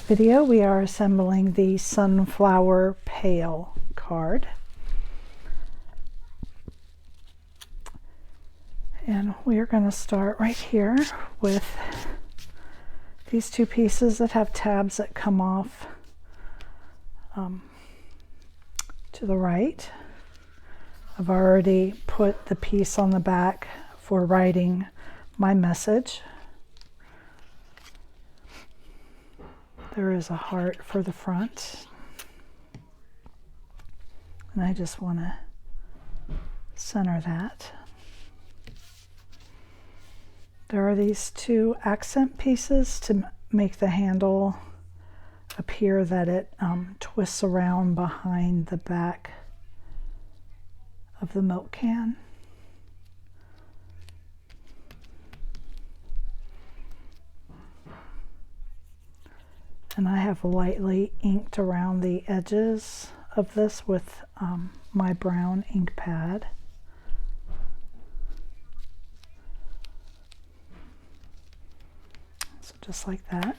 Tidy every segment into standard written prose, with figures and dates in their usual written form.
video, we are assembling the Sunflower Pail card. And we are going to start right here with these two pieces that have tabs that come off to the right. I've already put the piece on the back for writing my message. There is a heart for the front, and I just want to center that. There are these two accent pieces to make the handle appear that it twists around behind the back of the milk can. And I have lightly inked around the edges of this with my brown ink pad. So just like that.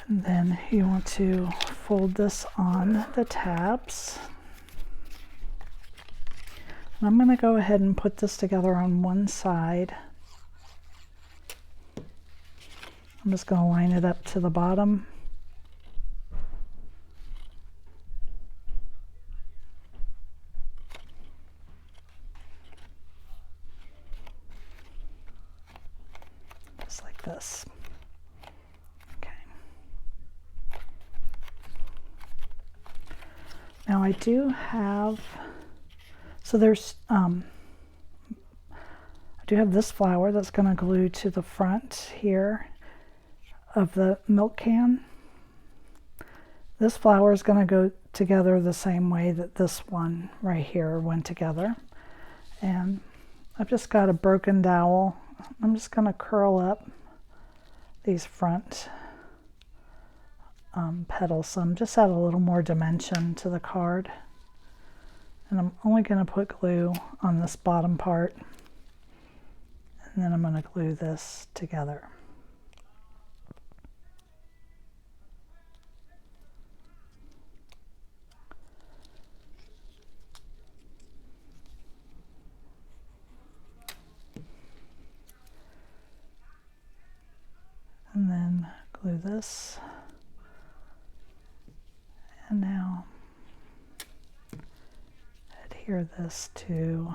And then you want to fold this on the tabs. And I'm going to go ahead and put this together on one side. I'm just going to line it up to the bottom. Just like this. Okay. Now I do have, so there's, I do have this flower that's going to glue to the front here of the milk can. This flower is going to go together the same way that this one right here went together. And I've just got a broken dowel. I'm just going to curl up these front petals some, just add a little more dimension to the card. And I'm only going to put glue on this bottom part, and then I'm going to glue this together. And then glue this, and now adhere this to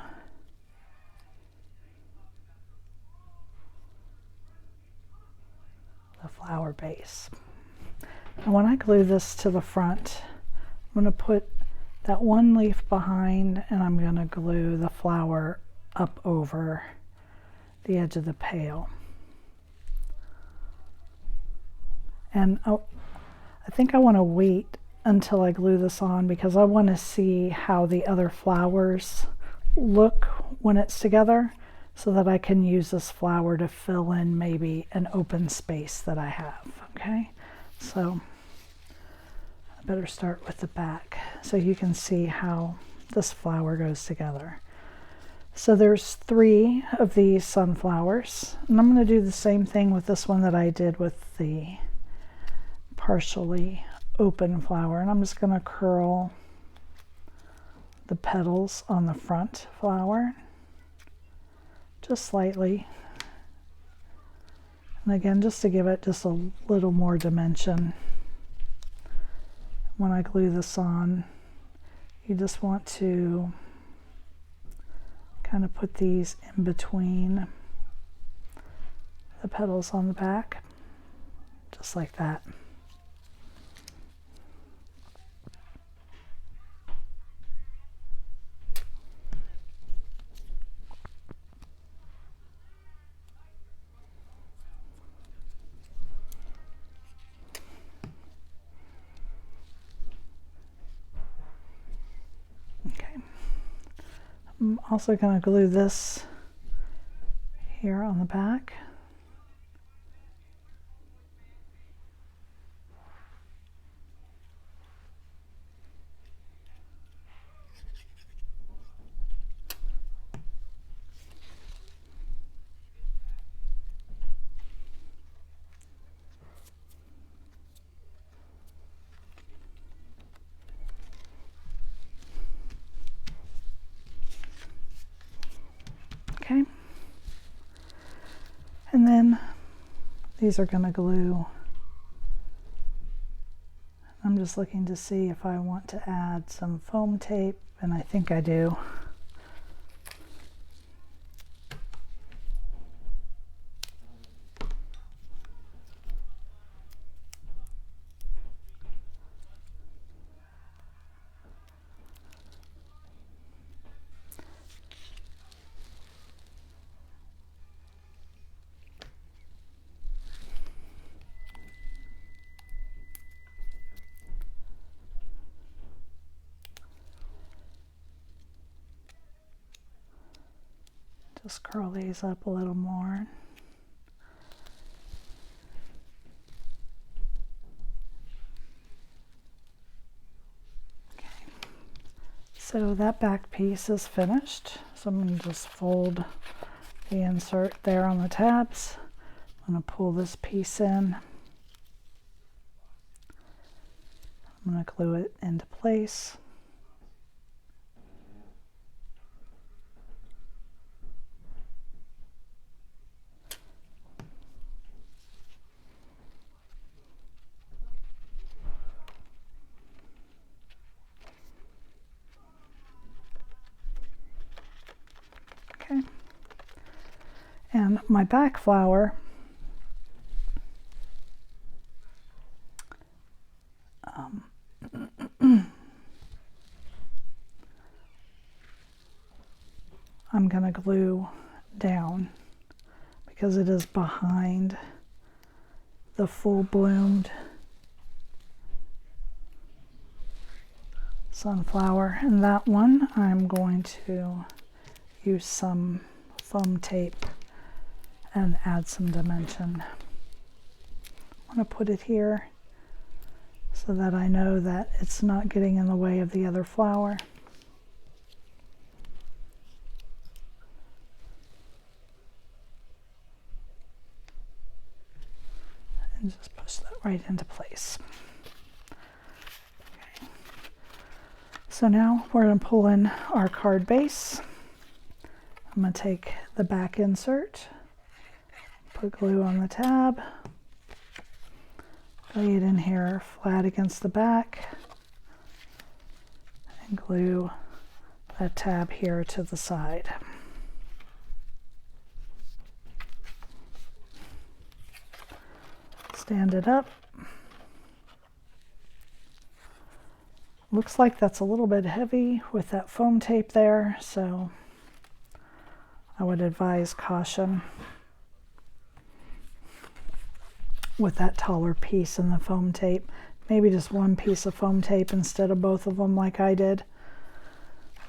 the flower base. And when I glue this to the front, I'm going to put that one leaf behind, and I'm going to glue the flower up over the edge of the pail. And I think I want to wait until I glue this on because I want to see how the other flowers look when it's together so that I can use this flower to fill in maybe an open space that I have. Okay, so I better start with the back so you can see how this flower goes together. So there's 3 of these sunflowers, and I'm going to do the same thing with this one that I did with the partially open flower, and I'm just going to curl the petals on the front flower just slightly, and again just to give it just a little more dimension. When I glue this on, you just want to kind of put these in between the petals on the back, just like that. I'm also going to glue this here on the back. then these are going to glue. I'm just looking to see if I want to add some foam tape, and I think I do. Just curl these up a little more. Okay. So that back piece is finished. So I'm going to just fold the insert there on the tabs. I'm going to pull this piece in. I'm going to glue it into place. Okay. And my back flower, I'm going to glue down because it is behind the full bloomed sunflower. And that one I'm going to use some foam tape and add some dimension. I want to put it here so that I know that it's not getting in the way of the other flower. And just push that right into place. Okay. So now we're going to pull in our card base. I'm going to take the back insert, put glue on the tab, lay it in here flat against the back, and glue that tab here to the side. Stand it up. Looks like that's a little bit heavy with that foam tape there, so I would advise caution with that taller piece and the foam tape. Maybe just one piece of foam tape instead of both of them like I did.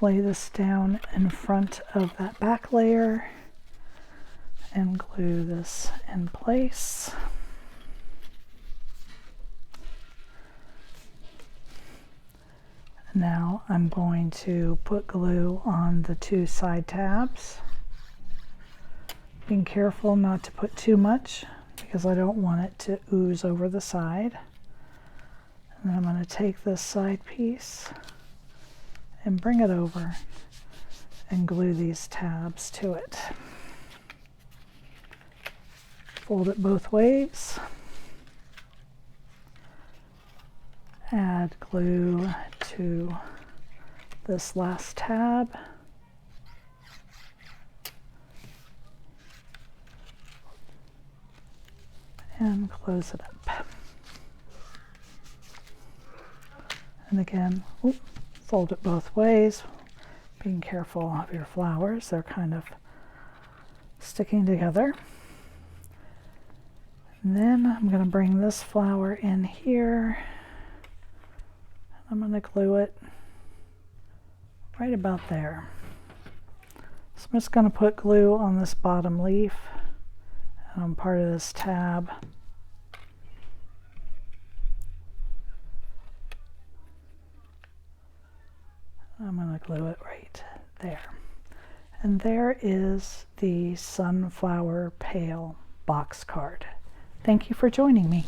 Lay this down in front of that back layer and glue this in place. Now I'm going to put glue on the two side tabs. Being careful not to put too much because I don't want it to ooze over the side. And then I'm going to take this side piece and bring it over and glue these tabs to it. Fold it both ways. Add glue to this last tab. And close it up. And again, fold it both ways, being careful of your flowers. They're kind of sticking together. And then I'm going to bring this flower in here. I'm going to glue it right about there. So I'm just going to put glue on this bottom leaf and on part of this tab. I'm going to glue it right there. And there is the Sunflower Pail box card. Thank you for joining me.